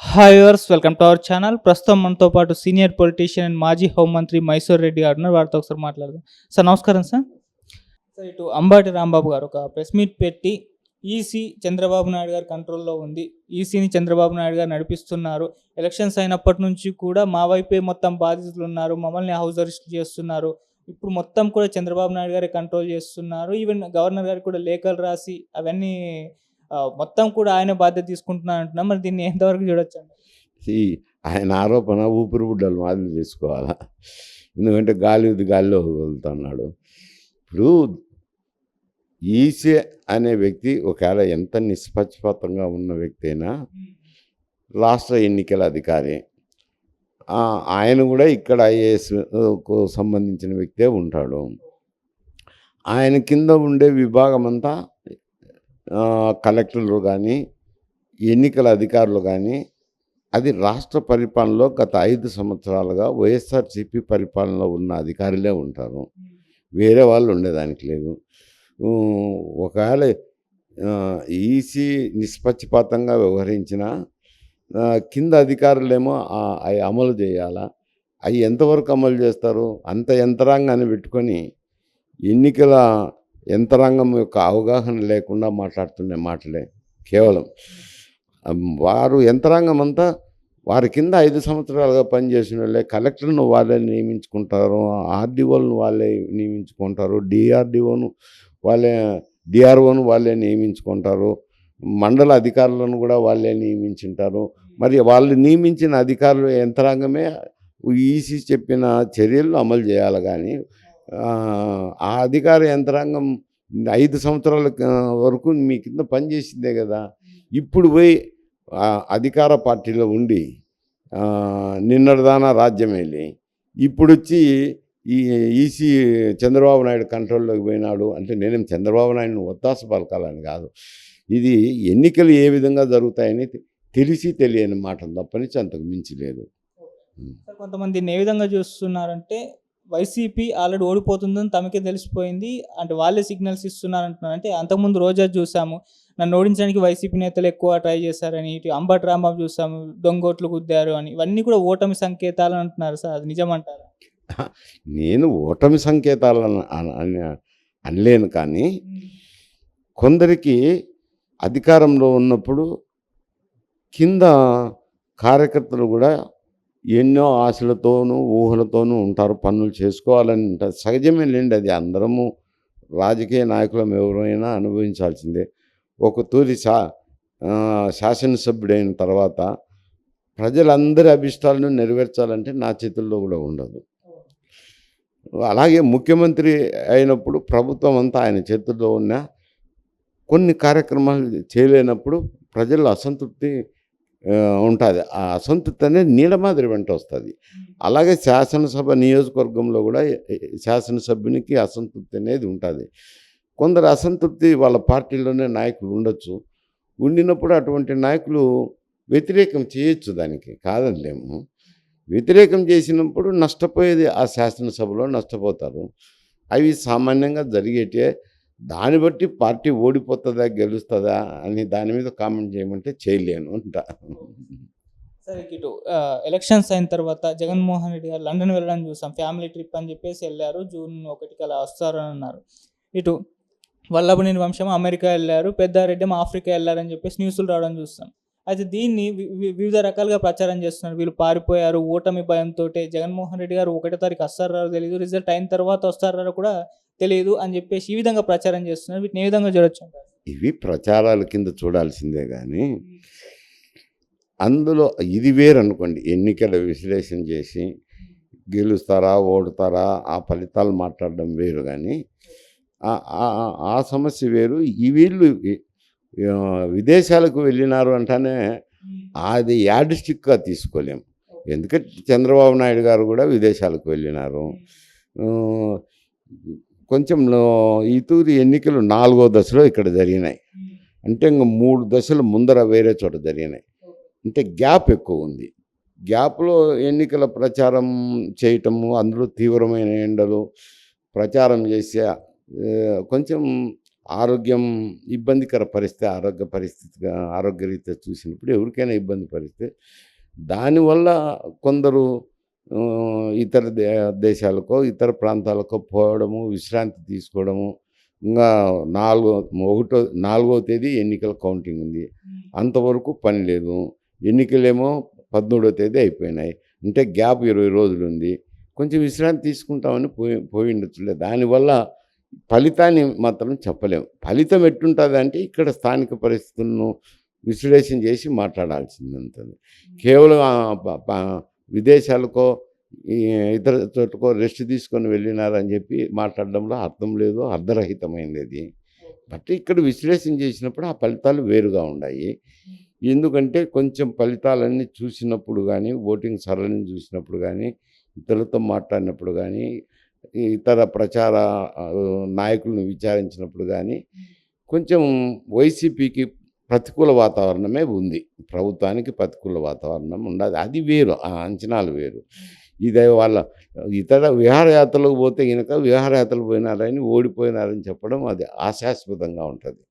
Hi viewers, welcome to our channel. ప్రస్తుతం మనతో పాటు సీనియర్ పొలిటీషియన్ అండ్ మాజీ హోంమంత్రి మైసూర్ రెడ్డి గారు ఉన్నారు. వారితో ఒకసారి మాట్లాడదాం. సార్ నమస్కారం సార్. సార్ ఇటు అంబటి రాంబాబు గారు ఒక ప్రెస్ మీట్ పెట్టి ఈసీ చంద్రబాబు నాయుడు గారి కంట్రోల్లో ఉంది, ఈసీని చంద్రబాబు నాయుడు గారు నడిపిస్తున్నారు, ఎలక్షన్స్ అయినప్పటి నుంచి కూడా మా వైపే మొత్తం బాధితులు ఉన్నారు, మమ్మల్ని హౌస్ అరెస్ట్ చేస్తున్నారు, ఇప్పుడు మొత్తం కూడా చంద్రబాబు నాయుడు గారే కంట్రోల్ చేస్తున్నారు, ఈవెన్ గవర్నర్ గారికి కూడా లేఖలు రాసి అవన్నీ మొత్తం కూడా ఆయన బాధ్యత తీసుకుంటున్నారు అంటున్నాం. మరి దీన్ని ఎంతవరకు చూడొచ్చండి? ఈ ఆయన ఆరోపణ ఊపిరిబుడ్డలు మాదిరి చేసుకోవాలా. ఎందుకంటే గాలిలో వదులుతున్నాడు. ఇప్పుడు ఈసీ అనే వ్యక్తి ఒకవేళ ఎంత నిష్పక్షపాతంగా ఉన్న వ్యక్తి అయినా రాష్ట్ర ఎన్నికల అధికారి, ఆయన కూడా ఇక్కడ ఐఏఎస్కు సంబంధించిన వ్యక్తే ఉంటాడు. ఆయన కింద ఉండే విభాగం అంతా కలెక్టర్లు కానీ ఎన్నికల అధికారులు కానీ అది రాష్ట్ర పరిపాలనలో గత 5 సంవత్సరాలుగా వైఎస్ఆర్సీపీ పరిపాలనలో ఉన్న అధికారులే ఉంటారు. వేరే వాళ్ళు ఉండేదానికి లేదు. ఒకవేళ ఈసీ నిష్పక్షపాతంగా వ్యవహరించిన కింద అధికారులేమో అవి అమలు చేయాలా. అవి ఎంతవరకు అమలు చేస్తారు? అంత యంత్రాంగాన్ని పెట్టుకొని ఎన్నికల యంత్రాంగం యొక్క అవగాహన లేకుండా మాట్లాడుతున్న మాటలే కేవలం. వారు యంత్రాంగం అంతా వారి కింద 5 సంవత్సరాలుగా పనిచేసిన వాళ్ళే. కలెక్టర్ను వాళ్ళే నియమించుకుంటారు, ఆర్డీఓలను వాళ్ళే నియమించుకుంటారు, డిఆర్ఓను వాళ్ళే నియమించుకుంటారు, మండల అధికారులను కూడా వాళ్ళే నియమించుంటారు. మరి వాళ్ళు నియమించిన అధికారుల యంత్రాంగమే ఈసీ చెప్పిన చర్యలు అమలు చేయాలి. కానీ ఆ అధికార యంత్రాంగం 5 సంవత్సరాల వరకు మీ కింద పనిచేసిందే కదా. ఇప్పుడు పోయి అధికార పార్టీలో ఉండి నిన్నటిదానా రాజ్యం వెళ్ళి ఇప్పుడు వచ్చి ఈ ఈసీ చంద్రబాబు నాయుడు కంట్రోల్లోకి పోయినాడు అంటే నేనేం చంద్రబాబు నాయుడుని ఒత్తాస పలకాలని కాదు. ఇది ఎన్నికలు ఏ విధంగా జరుగుతాయని తెలిసి తెలియని మాట తప్పనిచ్చి అంతకు మించి లేదు. కొంతమంది ఏ విధంగా చూస్తున్నారంటే వైసీపీ ఆల్రెడీ ఓడిపోతుందని తమకే తెలిసిపోయింది, అంటే వాళ్ళే సిగ్నల్స్ ఇస్తున్నారంటున్నారు. అంటే అంతకుముందు రోజా చూసాము, నన్ను ఓడించడానికి వైసీపీ నేతలు ఎక్కువ ట్రై చేశారని, ఇటు అంబటి రాంబాబు చూసాము దొంగోట్లు గుద్దారు అని, ఇవన్నీ కూడా ఓటమి సంకేతాలు అంటున్నారు. సార్ అది నిజమంటారా? నేను ఓటమి సంకేతాలు అనలేను, కానీ కొందరికి అధికారంలో ఉన్నప్పుడు కింద కార్యకర్తలు కూడా ఎన్నో ఆశలతోనూ ఊహలతోనూ ఉంటారు, పనులు చేసుకోవాలని ఉంటారు. సహజమే లేండి, అది అందరము రాజకీయ నాయకులం ఎవరైనా అనుభవించాల్సిందే. ఒక తూరి శాసనసభ్యుడైన తర్వాత ప్రజలందరి అభిష్టాలను నెరవేర్చాలంటే నా చేతుల్లో కూడా ఉండదు. అలాగే ముఖ్యమంత్రి అయినప్పుడు ప్రభుత్వం అంతా ఆయన చేతుల్లో ఉన్న కొన్ని కార్యక్రమాలు చేయలేనప్పుడు ప్రజల్లో అసంతృప్తి ఉంటుంది. ఆ అసంతృప్తి అనేది నీడ మాదిరి వెంట వస్తుంది. అలాగే శాసనసభ నియోజకవర్గంలో కూడా శాసనసభ్యునికి అసంతృప్తి అనేది ఉంటుంది. కొందరు అసంతృప్తి వాళ్ళ పార్టీలోనే నాయకులు ఉండొచ్చు. ఉండినప్పుడు అటువంటి నాయకులు వ్యతిరేకం చేయొచ్చు, దానికి కాదనిలేము. వ్యతిరేకం చేసినప్పుడు నష్టపోయేది ఆ శాసనసభలో నష్టపోతారు. అవి సామాన్యంగా జరిగేటే. దాన్ని బట్టి పార్టీ ఓడిపోతుందా గెలుస్తుందా అని దాని మీద కామెంట్ చేయమంటే చేయలేను అంట. సరే, ఇటు ఎలక్షన్స్ అయిన తర్వాత జగన్మోహన్ రెడ్డి గారు లండన్ వెళ్ళడం చూసాం. ఫ్యామిలీ ట్రిప్ అని చెప్పేసి వెళ్ళారు, June 1 అలా వస్తారు అని అన్నారు. ఇటు వల్లభనేని వంశం అమెరికా వెళ్ళారు, పెద్దారెడ్డి ఆఫ్రికా వెళ్ళారని చెప్పేసి న్యూస్లు రావడం చూస్తాం. అయితే దీన్ని వివిధ రకాలుగా ప్రచారం చేస్తున్నారు. వీళ్ళు పారిపోయారు ఓటమి భయంతో, జగన్మోహన్ రెడ్డి గారు 1వ తారీఖు వస్తారో తెలియదు, రిజల్ట్ అయిన తర్వాత వస్తారో కూడా తెలియదు అని చెప్పేసి ఈ విధంగా ప్రచారం చేస్తున్నారు. వీటిని ఏ విధంగా చూడొచ్చు అంటారు? ఇవి ప్రచారాల కింద చూడాల్సిందే, కానీ అందులో ఇది వేరు అనుకోండి. ఎన్నికల విశ్లేషణ చేసి గెలుస్తారా ఓడుతారా ఆ ఫలితాలు మాట్లాడడం వేరు, కానీ ఆ సమస్య వేరు. ఈ వీళ్ళు విదేశాలకు వెళ్ళినారు అంటేనే అది యాడిస్టిక్గా తీసుకోలేము. ఎందుకంటే చంద్రబాబు నాయుడు గారు కూడా విదేశాలకు వెళ్ళినారు. కొంచెం ఈ తూరి ఎన్నికలు 4వ దశలో ఇక్కడ జరిగినాయి. అంటే ఇంక 3 దశలు ముందర వేరే చోట జరిగినాయి. అంటే గ్యాప్ ఎక్కువ ఉంది. గ్యాప్లో ఎన్నికల ప్రచారం చేయటము, అందులో తీవ్రమైన ఎండలు ప్రచారం చేసే కొంచెం ఆరోగ్యం ఇబ్బందికర పరిస్థితి, పరిస్థితిగా ఆరోగ్యరీత్యా చూసినప్పుడు ఎవరికైనా ఇబ్బంది పరిస్థితి. దానివల్ల కొందరు ఇతర దేశాలకో, ఇతర ప్రాంతాలకో పోవడము, విశ్రాంతి తీసుకోవడము. ఇంకా 4వ తేదీ ఎన్నికల కౌంటింగ్ ఉంది. అంతవరకు పని లేదు. ఎన్నికలేమో 17వ తేదీ అయిపోయినాయి. అంటే గ్యాప్ 20 రోజులు ఉంది. కొంచెం విశ్రాంతి తీసుకుంటామని పోయి ఉండొచ్చులే. దానివల్ల ఫలితాన్ని మాత్రం చెప్పలేము. ఫలితం ఎట్టుంటుందంటే ఇక్కడ స్థానిక పరిస్థితులను విశ్లేషణ చేసి మాట్లాడాల్సిందంతది. కేవలం విదేశాలకో ఈ ఇతర చోట్లకో రెస్ట్ తీసుకొని వెళ్ళినారని చెప్పి మాట్లాడడంలో అర్థం లేదు, అర్ధరహితమైంది అది. బట్ ఇక్కడ విశ్లేషణ చేసినప్పుడు ఆ ఫలితాలు వేరుగా ఉన్నాయి. ఎందుకంటే కొంచెం ఫలితాలన్నీ చూసినప్పుడు కానీ, ఓటింగ్ సరళిని చూసినప్పుడు కానీ, ఇతరులతో మాట్లాడినప్పుడు కానీ, ఇతర ప్రచార నాయకులను విచారించినప్పుడు కానీ కొంచెం వైసీపీకి ప్రతికూల వాతావరణమే ఉంది. ప్రభుత్వానికి ప్రతికూల వాతావరణం ఉండదు. అది వేరు, ఆ అంచనాలు వేరు. ఇదే వాళ్ళ ఇతర విహారయాత్రలకు పోతే కనుక విహారయాత్రలు పోయినారని ఓడిపోయినారని చెప్పడం అది ఆశాస్పదంగా ఉంటుంది.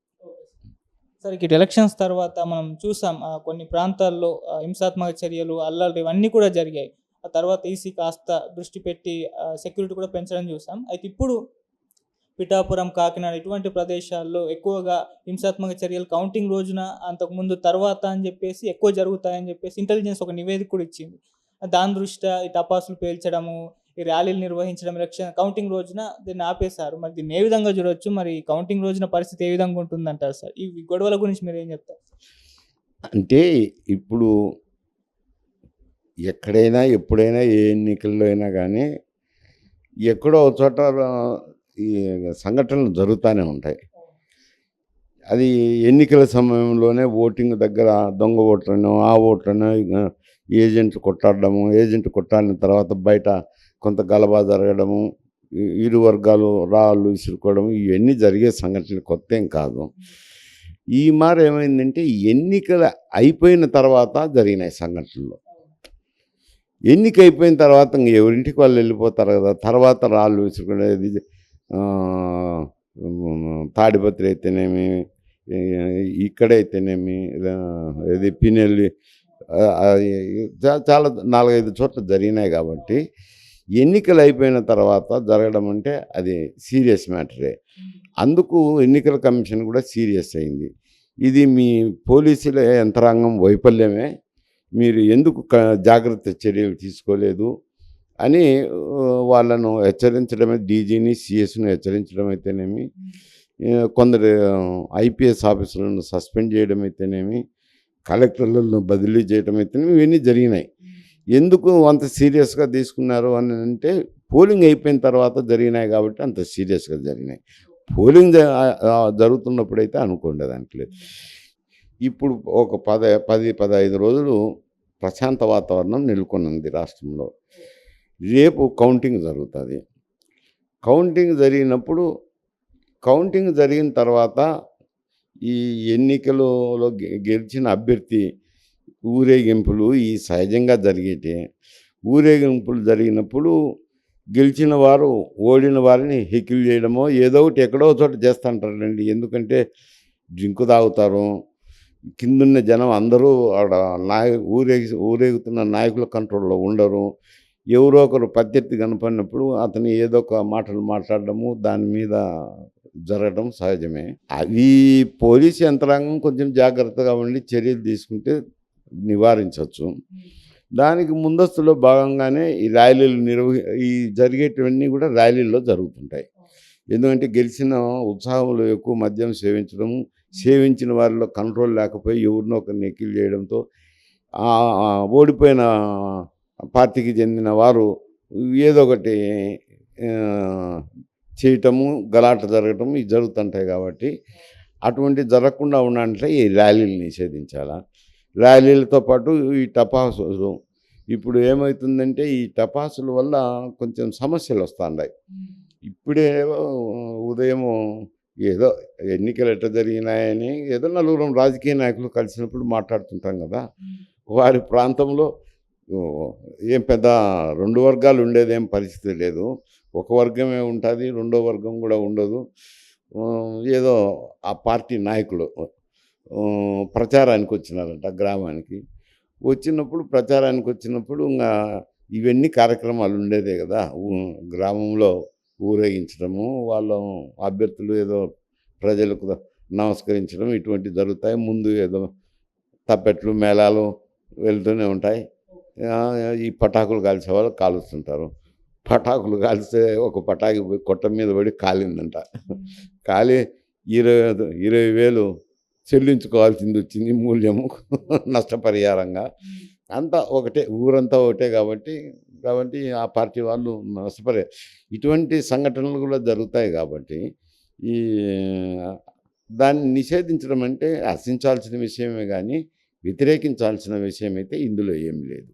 సార్ ఇక్కడ ఎలక్షన్స్ తర్వాత మనం చూసాం కొన్ని ప్రాంతాల్లో హింసాత్మక చర్యలు, అల్లర్లు ఇవన్నీ కూడా జరిగాయి. ఆ తర్వాత ఈసీ కాస్త దృష్టి పెట్టి సెక్యూరిటీ కూడా పెంచడం చూసాం. అయితే ఇప్పుడు పిఠాపురం, కాకినాడ ఇటువంటి ప్రదేశాల్లో ఎక్కువగా హింసాత్మక చర్యలు కౌంటింగ్ రోజున, అంతకుముందు తర్వాత అని చెప్పేసి ఎక్కువ జరుగుతాయని చెప్పేసి ఇంటెలిజెన్స్ ఒక నివేదిక కూడా ఇచ్చింది. దాని దృష్ట్యా ఈ టపాసులు పేల్చడము, ఈ ర్యాలీలు నిర్వహించడం, ఎలక్షన్ కౌంటింగ్ రోజున దీన్ని ఆపేశారు. మరి దీన్ని ఏ విధంగా చూడొచ్చు? మరి కౌంటింగ్ రోజున పరిస్థితి ఏ విధంగా ఉంటుందంటారు సార్? ఈ గొడవల గురించి మీరు ఏం చెప్తారు? అంటే ఇప్పుడు ఎక్కడైనా, ఎప్పుడైనా, ఏ ఎన్నికల్లో అయినా కానీ ఎక్కడో ఒక చోట ఈ సంఘటనలు జరుగుతూనే ఉంటాయి. అది ఎన్నికల సమయంలోనే ఓటింగ్ దగ్గర దొంగ ఓట్లను, ఆ ఓట్లను ఏజెంట్లు కొట్టాడము, ఏజెంట్ కొట్టాడిన తర్వాత బయట కొంత గలబా జరగడము, ఇరు వర్గాలు రాళ్ళు విసురుకోవడం, ఇవన్నీ జరిగే సంఘటనలు కొత్త ఏం కాదు. ఈ మారు ఏమైందంటే ఎన్నికలు అయిపోయిన తర్వాత జరిగినాయి సంఘటనలు. ఎన్నిక అయిపోయిన తర్వాత ఇంక ఎవరింటికి వాళ్ళు వెళ్ళిపోతారు కదా. తర్వాత రాళ్ళు విసురుకునేది తాడిపత్రి అయితేనేమి, ఇక్కడైతేనేమి, ఇది పినెల్లి, చాలా 4-5 చోట్ల జరిగినాయి. కాబట్టి ఎన్నికలు అయిపోయిన తర్వాత జరగడం అంటే అది సీరియస్ మ్యాటరే. అందుకు ఎన్నికల కమిషన్ కూడా సీరియస్ అయింది. ఇది మీ పోలీసుల యంత్రాంగం వైఫల్యమే, మీరు ఎందుకు జాగ్రత్త చర్యలు తీసుకోలేదు అని వాళ్ళను హెచ్చరించడమే, డీజీని, సిఎస్ను హెచ్చరించడం అయితేనేమి, కొందరు ఐపీఎస్ ఆఫీసర్లను సస్పెండ్ చేయడం అయితేనేమి, కలెక్టర్లను బదిలీ చేయడం అయితేనేమి, ఇవన్నీ జరిగినాయి. ఎందుకు అంత సీరియస్గా తీసుకున్నారు అని అంటే పోలింగ్ అయిపోయిన తర్వాత జరిగినాయి కాబట్టి అంత సీరియస్గా జరిగినాయి. పోలింగ్ జరుగుతున్నప్పుడైతే అనుకోండి దాంట్లో. ఇప్పుడు ఒక 10-15 రోజులు ప్రశాంత వాతావరణం నెలకొనుంది రాష్ట్రంలో. రేపు కౌంటింగ్ జరుగుతుంది. కౌంటింగ్ జరిగిన తర్వాత ఈ ఎన్నికలలో గెలిచిన అభ్యర్థి ఊరేగింపులు ఈ సహజంగా జరిగేటి. ఊరేగింపులు జరిగినప్పుడు గెలిచిన వారు ఓడిన వారిని హెకిల్ చేయడమో ఏదో ఒకటి ఎక్కడో చోట చేస్తుంటారండి. ఎందుకంటే డ్రింకు తాగుతారు, కిందున్న జనం అందరూ ఆడ ఊరేగుతున్న నాయకుల కంట్రోల్లో ఉండరు. ఎవరో ఒకరు ప్రత్యర్థి కనపడినప్పుడు అతను ఏదో ఒక మాటలు మాట్లాడడము, దాని మీద జరగడం సహజమే. అవి పోలీసు యంత్రాంగం కొంచెం జాగ్రత్తగా ఉండి చర్యలు తీసుకుంటే నివారించవచ్చు. దానికి ముందస్తులో భాగంగానే ఈ ర్యాలీలు ఈ జరిగేటివన్నీ కూడా ర్యాలీల్లో జరుగుతుంటాయి. ఎందుకంటే గెలిచిన ఉత్సాహంలో ఎక్కువ మద్యం సేవించిన వారిలో కంట్రోల్ లేకపోయి ఎవరినో ఒకరిని ఎక్కిల్ చేయడంతో ఓడిపోయిన పార్టీకి చెందిన వారు ఏదో ఒకటి చేయటము, గలాట జరగటము ఇవి జరుగుతుంటాయి. కాబట్టి అటువంటి జరగకుండా ఉండాలంటే ఈ ర్యాలీలు నిషేధించాలా. ర్యాలీలతో పాటు ఈ టపాసులు, ఇప్పుడు ఏమవుతుందంటే ఈ టపాసుల వల్ల కొంచెం సమస్యలు వస్తున్నాయి. ఇప్పుడే ఉదయము ఏదో ఎన్నికలు ఎట్లా జరిగినాయని ఏదో నలుగురు రాజకీయ నాయకులు కలిసినప్పుడు మాట్లాడుతుంటాం కదా. వారి ప్రాంతంలో ఏం పెద్ద 2 వర్గాలు ఉండేదేం పరిస్థితి లేదు. ఒక వర్గమే ఉంటుంది, రెండో వర్గం కూడా ఉండదు. ఏదో ఆ పార్టీ నాయకులు ప్రచారానికి వచ్చినారంట గ్రామానికి. వచ్చినప్పుడు ప్రచారానికి వచ్చినప్పుడు ఇంగా ఇవన్నీ కార్యక్రమాలు ఉండేదే కదా! గ్రామంలో ఊరేగించడము, వాళ్ళ అభ్యర్థులు ఏదో ప్రజలకు నమస్కరించడం ఇటువంటివి జరుగుతాయి. ముందు ఏదో తప్పెట్లు, మేళాలు వెళ్తూనే ఉంటాయి. ఈ పటాకులు కాల్చేవాళ్ళు కాలుస్తుంటారు. పటాకులు కాల్స్తే ఒక పటాకి పోయి కొట్ట మీద పడి కాలిందంట. కాలి 20,000 చెల్లించుకోవాల్సింది వచ్చింది మూల్యము నష్టపరిహారంగా. అంతా ఒకటే, ఊరంతా ఒకటే కాబట్టి ఆ పార్టీ వాళ్ళు ఇటువంటి సంఘటనలు కూడా జరుగుతాయి కాబట్టి ఈ దాన్ని నిషేధించడం అంటే హర్షించాల్సిన విషయమే గానీ వ్యతిరేకించాల్సిన విషయం అయితే ఇందులో ఏం లేదు.